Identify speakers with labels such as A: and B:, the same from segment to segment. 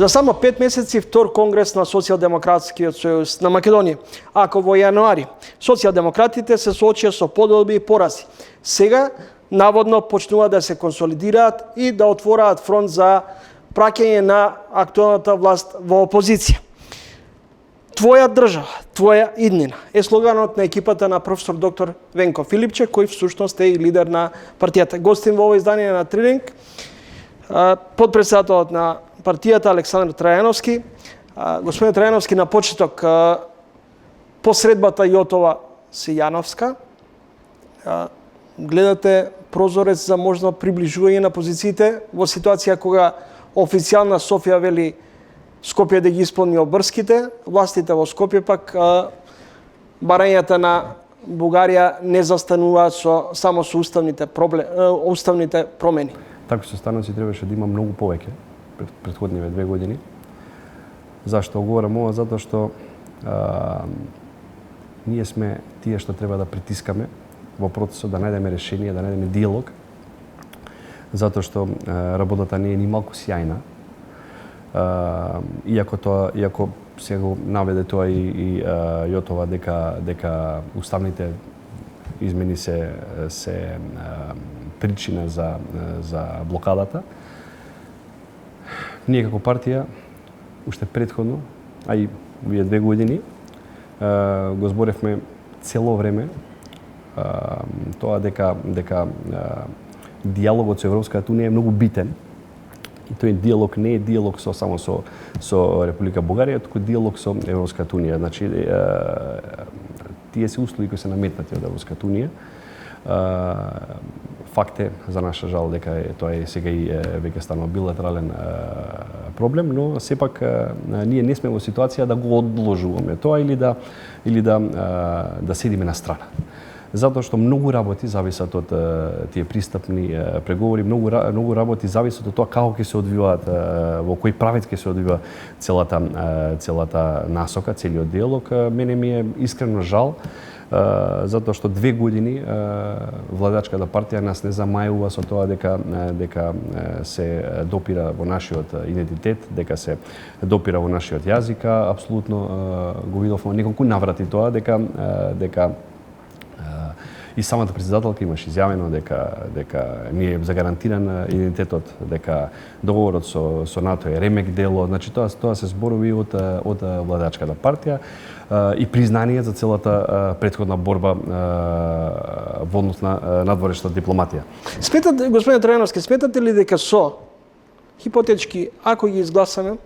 A: За само 5 месеци втор конгрес на Социјалдемократскиот сојуз на Македонија. Ако во јануари социјалдемократите се соочија со подолби и порази, сега наводно почнуваат да се консолидираат и да отвораат фронт за праќање на актуелната власт во опозиција. Твоја држава, твоја иднина е слоганот на екипата на професор доктор Венко Филипче, кој всушност е и лидер на партијата. Гостин во ово издание на Трилинг, подпредседателот на партијата Александар Трајановски. Господин Трајановски, на почеток, посредбата Јотова Сијановска, гледате прозорец за можно приближување на позициите во ситуација кога официјална Софија вели Скопје да ги исполни обврските, властите во Скопје пак барањата на Бугарија не застануваат само со уставните промени.
B: Такви состаноци требаше да има многу повеќе претходниве 2 години. Зашто говорам ова? Затоа што ние сме тие што треба да притискаме во процесот да најдеме решение, да најдеме диалог, затоа што работата не е ни малку сјајна. Иако се го наведе тоа и Јотова дека уставните измени се причина за блокадата. Ние како партија уште претходно, а и вие 2 години го зборевме цело време тоа дека диалогот со Европската унија е многу битен. И тој диалог не е диалог само со Република Бугарија, туку диалог со Европската унија. Значи, тие се услови кои се наметнати од Европската унија. Факт е, за наша жал, дека тоа е сега и веќе станува билатерален проблем, но сепак ние не сме во ситуација да го одложуваме тоа или да седиме на страна. Затоа што многу работи зависат од тие пристапни преговори, многу работи зависат од тоа како ќе се одвиваат, во кој правец ќе се одвива целата насока, целиот диалог. Мене ми е искрено жал, затоа што 2 години владачката партија нас не замајува со тоа дека се допира во нашиот идентитет, дека се допира во нашиот јазик. Апсолутно го видовме неколку наврати тоа дека и самата председателка имаше изјавено дека ни е загарантиран идентитетот, дека договорот со НАТО е ремек дело. Значи тоа се зборови од владачката партија и признание за целата претходна борба во однос на надворешна дипломатија.
A: Господин Трајановски, сметате ли дека хипотетички, ако ги изгласаме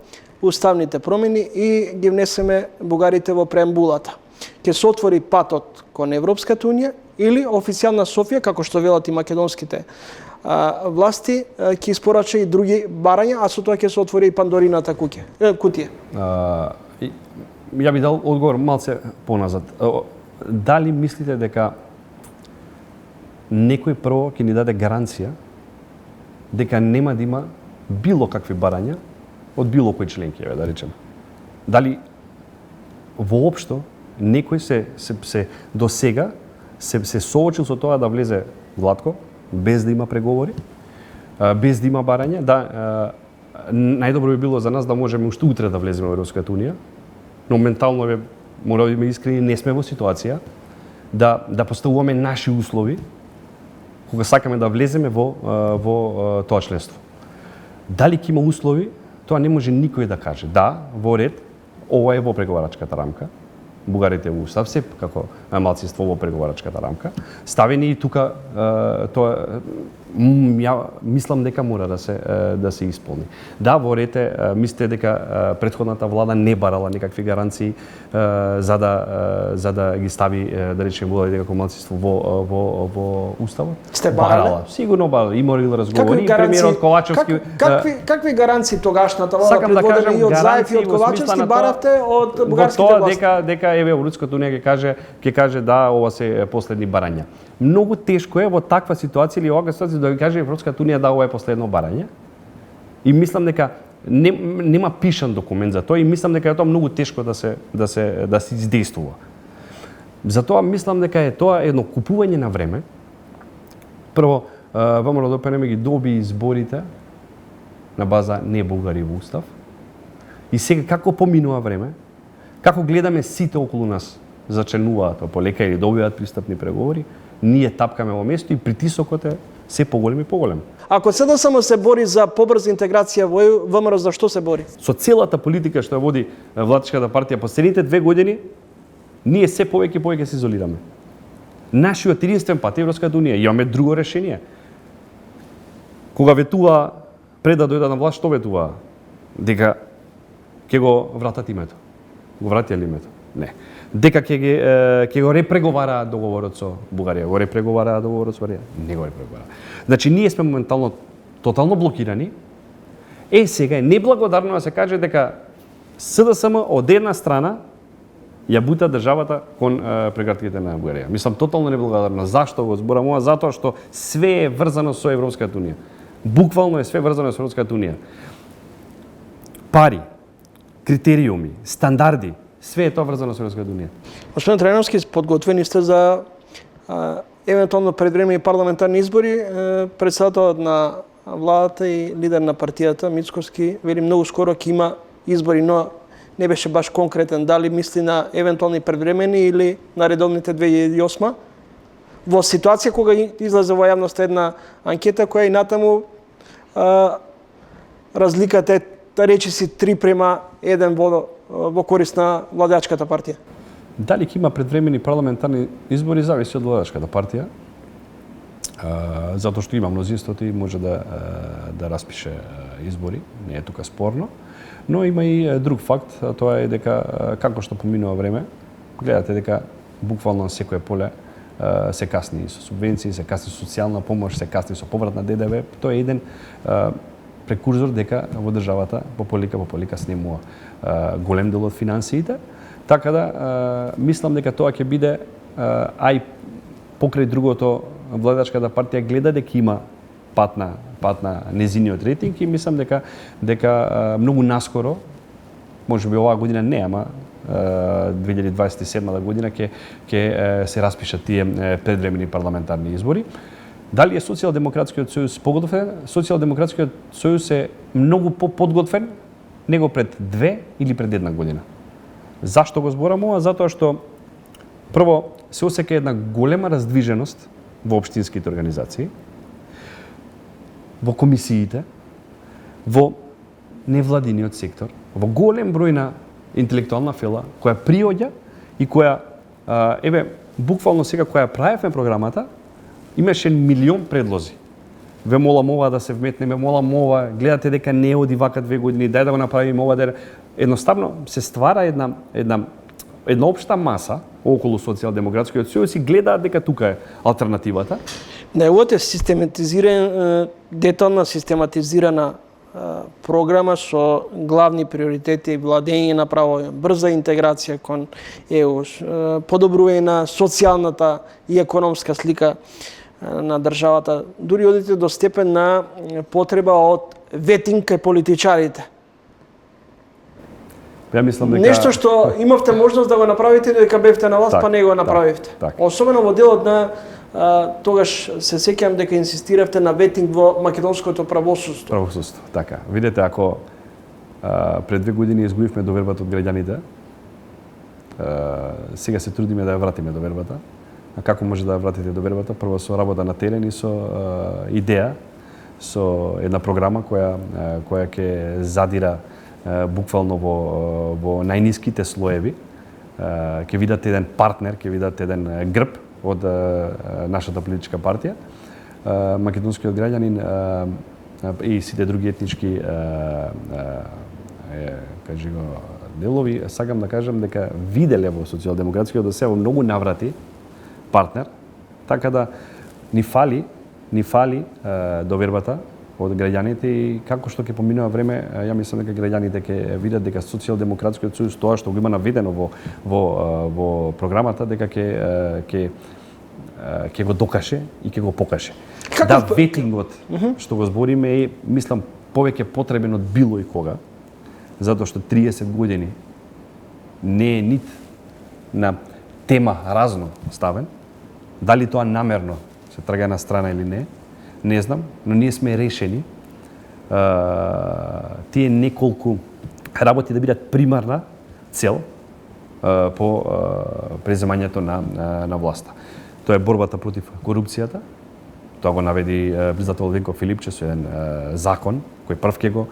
A: уставните промени и ги внесеме бугарите во преамбулата, ќе се отвори патот кон Европската унија или официјална Софија, како што велат и македонските власти, ќе испорача и други барања, а со тоа ќе се отвори и Пандорината кутија?
B: Ја би дал одговор малце поназад. Дали мислите дека некој прво ќе ни даде гаранција дека нема да има било какви барања од било кој членки, да речем? Дали воопшто некој се до сега се соочил со тоа да влезе гладко, без да има преговори, без да има барања? Најдобро би било за нас да можеме уште утре да влеземе во Европската унија, но ментално мора да биме искрени, не сме во ситуација да поставуваме наши услови кога сакаме да влеземе во тоа членство. Дали ќе има услови, тоа не може никој да каже. Да, во ред, ова е во преговарачката рамка. Бугарите во устав се како малцинство во преговарачката рамка. Ставени и тука тоа мислам дека мора да се исполни. Да, во ред мислите дека претходната влада не барала никакви гаранции за да ги стави, да речеме, бугарите како малцинство во уставот?
A: Сте барала?
B: Сигурно барала. Имали разговори, премиерот Ковачевски.
A: Какви гаранции тогашната влада предводена и од Заев и од Ковачевски баравте од бугарските власти?
B: Дека еве Европската унија ќе каже да, ова се последни барања. Многу тешко е во таква ситуација или оваква ситуација да ги каже Европската унија да ова е последно барање. И мислам дека нема пишан документ за тоа и мислам дека е тоа многу тешко да се издействува. Затоа мислам дека е тоа едно купување на време. Прво, ВМРО ДПНМ ги доби изборите на база не бугари во устав. И сега како поминува време, како гледаме сите околу нас зачленуваат полека или добиваат пристапни преговори, ние тапкаме во место и притисокот е се поголем и поголем.
A: Ако СДСМ се бори за побрза интеграција во ВМРО, за што се бори?
B: Со целата политика што ја води Владичката партија последните 2 години, ние се повеќе и повеќе се изолираме. Нашиот единствен пат Европската унија, имаме друго решение. Кога ветува пред да дојдат на власт, што ветува? Дека ќе го вратат името. Го вратија ли името? Не. Дека ќе го репреговараат договорот со Бугарија. Го репреговараат договорот со Бугарија? Не го репреговараат. Значи ние сме моментално тотално блокирани. Сега е неблагодарно да се каже дека СДСМ од една страна ја бута државата кон прегратките на Бугарија. Мислам тотално неблагодарно. Зашто го зборам ова? Затоа што све е врзано со Европската унија. Буквално е све врзано со Европската унија. Пари, критериуми, стандарди, све е тоа врзано со Европската унија.
A: Господин Трајановски, подготвени сте за евентуално предвремени парламентарни избори. Председателот на владата и лидер на партијата Мицкоски вели многу скоро ќе има избори, но не беше баш конкретен дали мисли на евентуални предвремени или на редовните 2008. Во ситуација кога излезе во јавност една анкета која и натаму разликата е, да речиси, 3:1 во корист на владачката партија.
B: Дали ќе има предвремени парламентарни избори зависи од владачката партија. Затоа што има мнозинството и може да распише избори, не е тука спорно. Но има и друг факт, а тоа е дека како што поминува време, гледате дека буквално на секое поле се касни со субвенции, се касни со социјална помош, се касни со поврат на ДДВ. Тоа е еден прекурзор дека во државата по полека снемува голем дел од финансиите. Така да мислам дека тоа ќе биде, ај покрај другото, владачката партија гледа дека има пат на незиниот рейтинг и мислам дека многу наскоро, можеби оваа година не, ама 2027 година ќе се распишат тие предвремени парламентарни избори. Дали е Социјалдемократскиот сојуз погодотвен? Социјалдемократскиот сојуз е многу поподготвен него пред 2 или пред 1 година. Зашто го зборам ова? Затоа што прво се осеќа една голема раздвиженост во општинските организации, во комисиите, во невладиниот сектор, во голем број на интелектуална фела која приоѓа и која буквално сега која правевме програмата, имаше милион предлози. Ве молам ова да се вметнеме, молам ова, гледате дека не оди вака 2 години, дај да го направиме ова. Едноставно се ствара една општа маса околу Социјалдемократскиот сојуз и гледаат дека тука е алтернативата.
A: Неговата детална систематизирана програма со главни приоритети, владење на право, брза интеграција кон ЕУ, подобрување на социјалната и економска слика на државата, дури одите до степен на потреба од ветинг кај политичарите.
B: Ја мислам дека
A: Нешто што имавте можност да го направите дека бевте на власт, па не го направивте. Особено во делот на тогаш се сеќавам дека инсистиравте на ветинг во македонското правосудство.
B: Правосудство, така. Видете, ако пред 2 години изгубивме довербата од граѓаните, сега се трудиме да ја вратиме довербата. А како може да ја вратите довербата? Прво со работа на терен и со идеја, со една програма која ќе задира буквално во најниските слоеви. Ќе видат еден партнер, ќе видат еден грб од нашата политичка партија. Македонскиот граѓанин и сите други етнички кажи го делови, сакам да кажам дека виделе во Социјалдемократскиот досега во многу наврати партнер, така да ни фали довербата од граѓаните и како што ќе поминува време, ја мислам дека граѓаните ќе видат дека Социјалдемократскиот сојуз тоа што го има наведено во програмата дека ќе го докаже и ќе го покаже. Да, ветингот што го збориме е, мислам, повеќе потребен од било и кога, затоа што 30 години не е нит на тема разно ставен, дали тоа намерно се трга на страна или не знам, но ние сме решени тие неколку работи да бидат примарна цел по преземањето на власта. Тоа е борбата против корупцијата. Тоа го наведи председател Венко Филипче со еден закон кој прв ќе го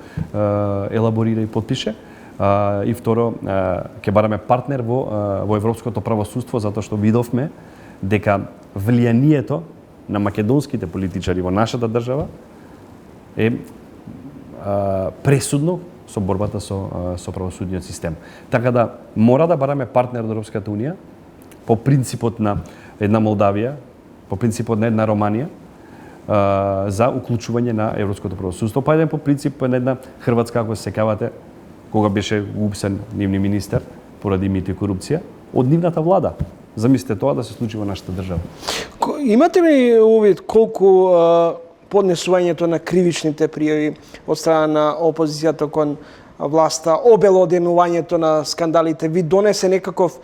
B: елаборира и подпише. И второ, ќе бараме партнер во европското правосудство затоа што видовме дека влијанието на македонските политичари во нашата држава е пресудно со борбата со правосудниот систем. Така да мора да бараме партнер од Европската унија по принципот на една Молдавија, по принципот на една Романија за уклучување на европското правосудство, па еден по принцип на една Хрватска, ако се сеќавате, кога беше упсен нивни министер поради мито и корупција од нивната влада. Замислете тоа да се случи во нашата држава.
A: Имате ли увид колку поднесувањето на кривичните пријави од страна на опозицијата кон власта, обелоденувањето на скандалите ви донесе некаков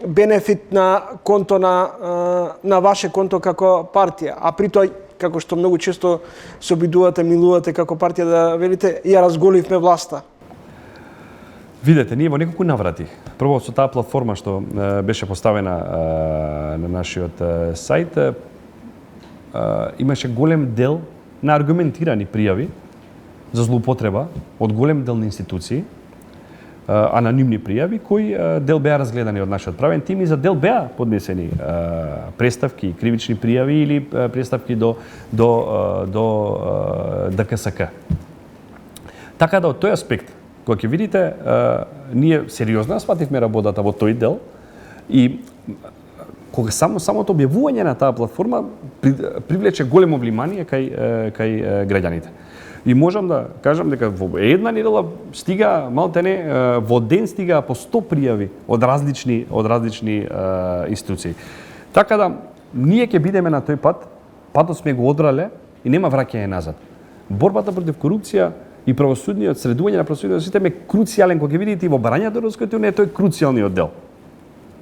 A: бенефит на конто на ваше конто како партија, а при тоа како што многу често се обидувате, милувате како партија да велите ја разголивме власта?
B: Видете, ние во неколку наврати. Прво со таа платформа што беше поставена на нашиот сајт, имаше голем дел на аргументирани пријави за злоупотреба од голем дел на институции, анонимни пријави кои дел беа разгледани од нашиот правен тим и за дел беа поднесени преставки, кривични пријави или преставки до ДКСК. Така да од тој аспект, кога ќе видите, ние сериозно свативме работата во тој дел и кога самото објавување на таа платформа привлече големо внимание кај граѓаните. И можам да кажам дека во една недела стига малтене во ден стига по 100 пријави од различни институции. Така да ние ќе бидеме на тој пат, патот сме го одрале и нема враќање назад. Борбата против корупција и правосудниот средување на правосудниот систем е круцијален, кога ќе видите и во барањето на Европската унија, тој е круцијалниот дел.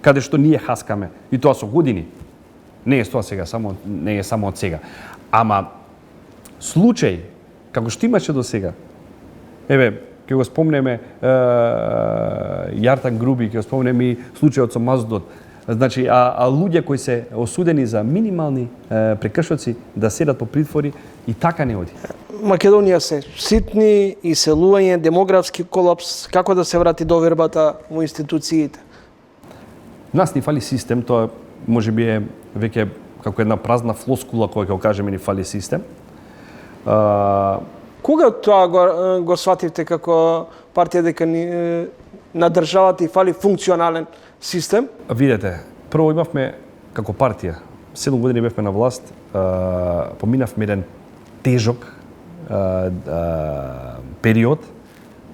B: Каде што ние хаскаме и тоа со години. Не е тоа сега, не е само од сега. Ама случај како што имаше до сега. Еве, ќе го спомнеме Јартан Груби, ќе го спомнеме и случајот со Маздот. Значи, а луѓе кои се осудени за минимални прекршоци да седат по притвори и така не оди.
A: Македонија се ситни, иселување, демографски колапс, како да се врати довербата во институциите?
B: Нас ни фали систем, тоа можеби е веќе како една празна флоскула која ќе кажеме ни фали систем.
A: Кога тоа го свативте како партија дека на државата и фали функционален систем?
B: Видете, прво имавме како партија, 7 години бевме на власт, поминавме еден тежок период,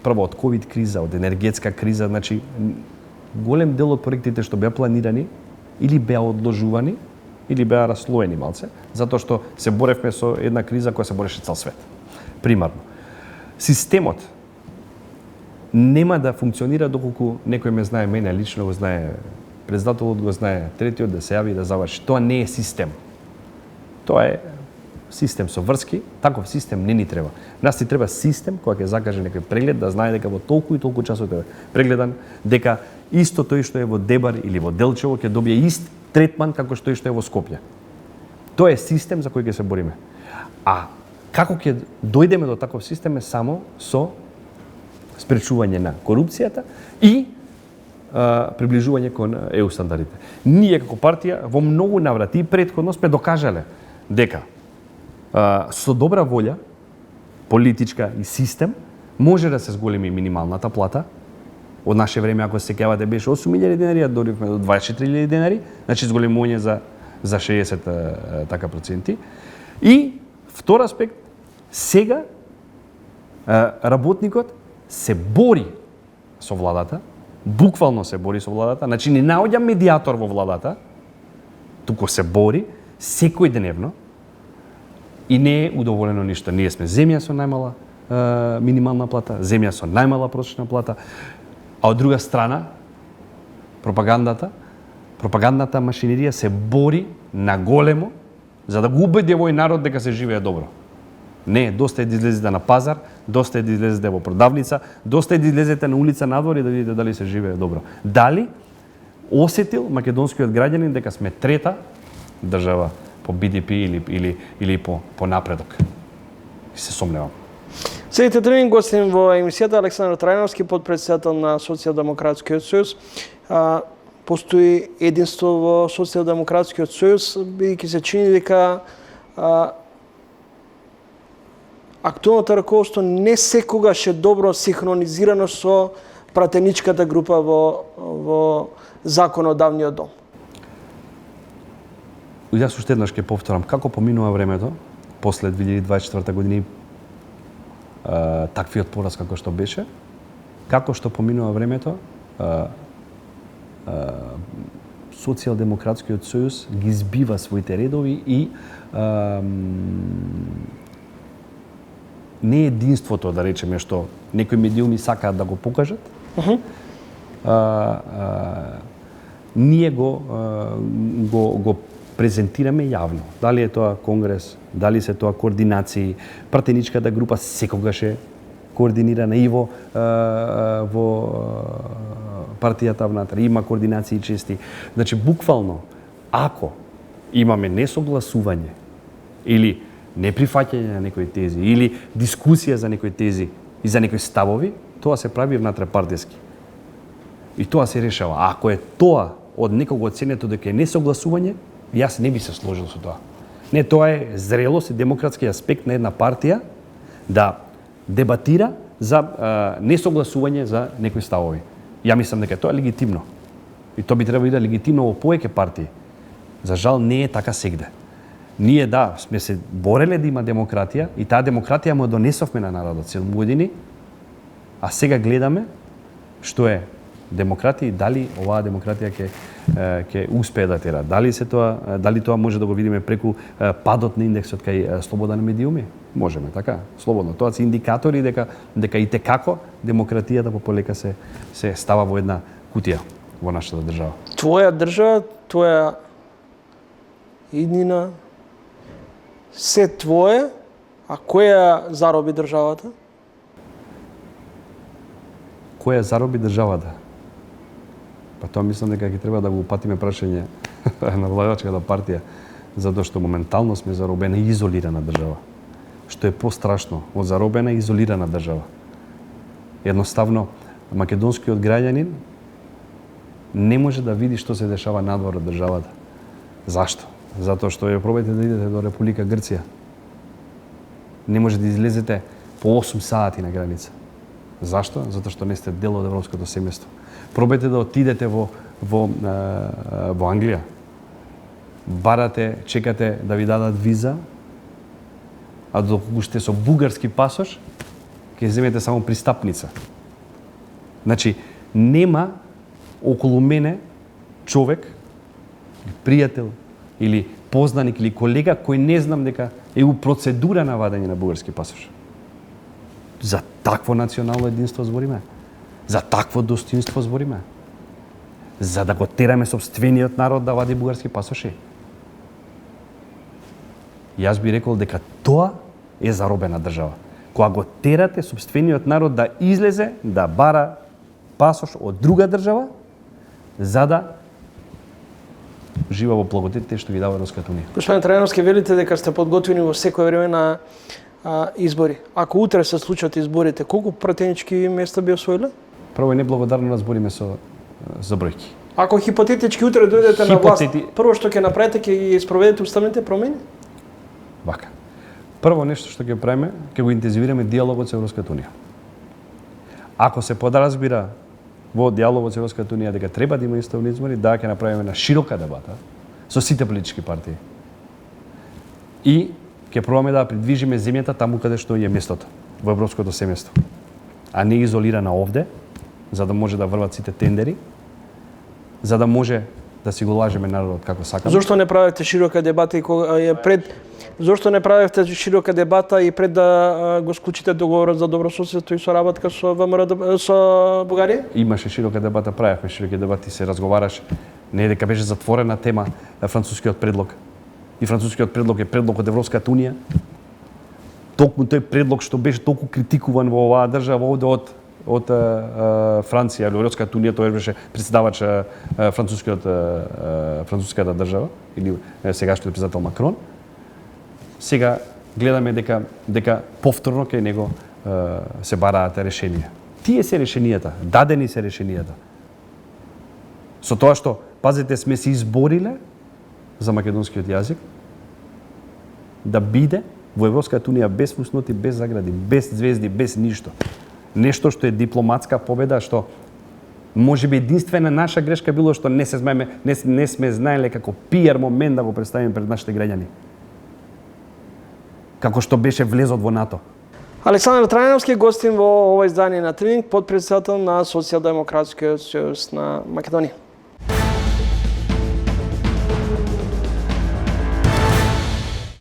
B: прво од ковид криза, од енергетска криза, значи голем дел од проектите што беа планирани или беа одложувани, или беа раслоени малце, затоа што се боревме со една криза која се бореше цел свет. Примарно. Системот нема да функционира доколку некој ме знае мене, лично го знае, председателот го знае, третиот да се јави и да заврши. Тоа не е систем. Тоа е систем со врски, таков систем не ни треба. Нас ни треба систем кој ќе закаже некој преглед, да знае дека во толку и толку часот е прегледан, дека исто тој што е во Дебар или во Делчево ќе добие ист третман како што е во Скопје. Тоа е систем за кој ќе се бориме. А како ќе дојдеме до таков систем е само со спречување на корупцијата и приближување кон ЕУ стандардите. Ние како партија во многу наврати и претходно сме докажале дека со добра волја, политичка и систем, може да се зголеми минималната плата. Од наше време, ако се сеќавате, беше 8.000 денари, а доривме до 24.000 денари, значи зголемување за 60 така проценти. И втор аспект, сега работникот се бори со владата, буквално се бори со владата, значи не наоѓа медиатор во владата, туку се бори секој деневно и не е удоволено ништо. Ние сме земја со најмала минимална плата, земја со најмала просечна плата, а од друга страна пропагандната машинерија се бори на големо за да го убеди овој народ дека се живее добро. Не, доста е да излезете на пазар, доста е да излезете во продавница, доста е да излезете на улица надвор и да видите дали се живее добро. Дали осетил македонскиот граѓанин дека сме трета држава по BDP или по напредок? Се сомневам.
A: Следите тренинг гостин во емисијата Александар Трајновски, подпредседател на Социјалдемократскиот сојуз. Постои единство во Социјалдемократскиот сојуз, бидејќи се чини дека актуелното раководство не секогаш е добро синхронизирано со пратеничката група во законодавниот дом.
B: Јас уште еднаш ќе повторам, како поминува времето, после 2024 година таквиот пораз како што беше, како што поминува времето, Социјалдемократскиот сојуз ги збива своите редови и не единството, да речеме, што некои медиуми сакаат да го покажат, ние го презентираме јавно. Дали е тоа конгрес, дали се тоа координации, пратеничката група секогаш е координирана и во партијата внатре, има координации чести. Значи, буквално, ако имаме несогласување или неприфаќање на некои тези, или дискусија за некои тези и за некои ставови, тоа се прави внатре партиски. И тоа се решава. Ако е тоа од некого оценето дека е несогласување, јас не би се сложил со тоа. Не, тоа е зрелост и демократски аспект на една партија да дебатира за несогласување за некои ставови. Ја мислам дека тоа е легитимно. И тоа би требало да е легитимно во повеќе партии. За жал не е така сегде. Ние сме се бореле да има демократија и таа демократија му донесовме на народот 7 години, а сега гледаме што е демократија и дали оваа демократија ќе успее да тера. Дали тоа може да го видиме преку падот на индексот кај слобода на медиуми? Можеме, така, слободно. Тоа се индикатори дека и како демократијата полека се става во една кутија во нашата држава.
A: Твоја држава, твоја иднина, се твое, а која зароби државата?
B: Која зароби државата? Па тоа мислам дека ќе треба да го упатиме прашање на владачката партија, затоа што моментално сме заробена и изолирана држава. Што е пострашно од заробена и изолирана држава. Едноставно, македонскиот граѓанин не може да види што се дешава надвор од државата. Зашто? Затоа што пробајте да идете до Република Грција. Не може да излезете по 8 сати на граница. Зашто? Затоа што не сте дел од европското семејство. Пробајте да отидете во Англија. Барате, чекате да ви дадат виза, а доколку сте со бугарски пасош, ќе земете само пристапница. Значи, нема околу мене човек, пријател, или познаник, или колега, кој не знам дека е у процедура на вадење на бугарски пасош. За такво национално единство збориме. За такво достоинство збориме. За да го тераме сопствениот народ да вади бугарски пасоши. Јас би рекол дека тоа е заробена држава. Кога го терате сопствениот народ да излезе, да бара пасош од друга држава, за да жива во благодетите што ги дава Европската унија.
A: Господин Трајновски, велите дека сте подготвени во секој време на избори. Ако утре се случат изборите, колку пратенички места би освоиле?
B: Прво е неблагодарно да збориме за бројки.
A: Ако хипотетички утре дојдете на власт, прво што ќе направите, ќе ги спроведете уставните промени?
B: Вака. Прво нешто што ќе правиме, ќе го интензивираме диалогот со Европската унија. Ако се подразбира во диалогот со Европската унија дека треба да има уставни избори, ќе направиме на широка дебата со сите политички партии. И ќе пробаме да придвижиме земјата таму каде што е местото, во европското семејство. А не изолирана овде, за да може да врват сите тендери, за да може да си го лажеме народот како сакаме.
A: Зошто не правите широка дебата и Зошто не правевте широка дебата и пред да го склучите договорот за добрососедство и соработка со ВМРО со Бугарија?
B: Имаше широка дебата, правевме широки дебати, се разговараше. Не дека беше затворена тема францускиот предлог. И францускиот предлог е предлог од Европската унија. токму тој предлог што беше толку критикуван во оваа држава овде од Франција или Европската унија, тој беше претседавач француската држава или сегашниот претседател Макрон. Сега гледаме дека повторно кај него се бараат решенија. Тие се решенијата, дадени се решенијата. Со тоа што, пазите, сме се избориле за македонскиот јазик да биде во Европската унија без фусноти, без загради, без звезди, без ништо. Нешто што е дипломатска победа, што можеби единствена наша грешка било што не сме знаеле како пиар момент да го представиме пред нашите граѓани. Како што беше влезот во НАТО.
A: Александар Трајановски, гостин во ова издание на Тренинг, подпредседател на Социјалдемократскиот сојуз на Македонија.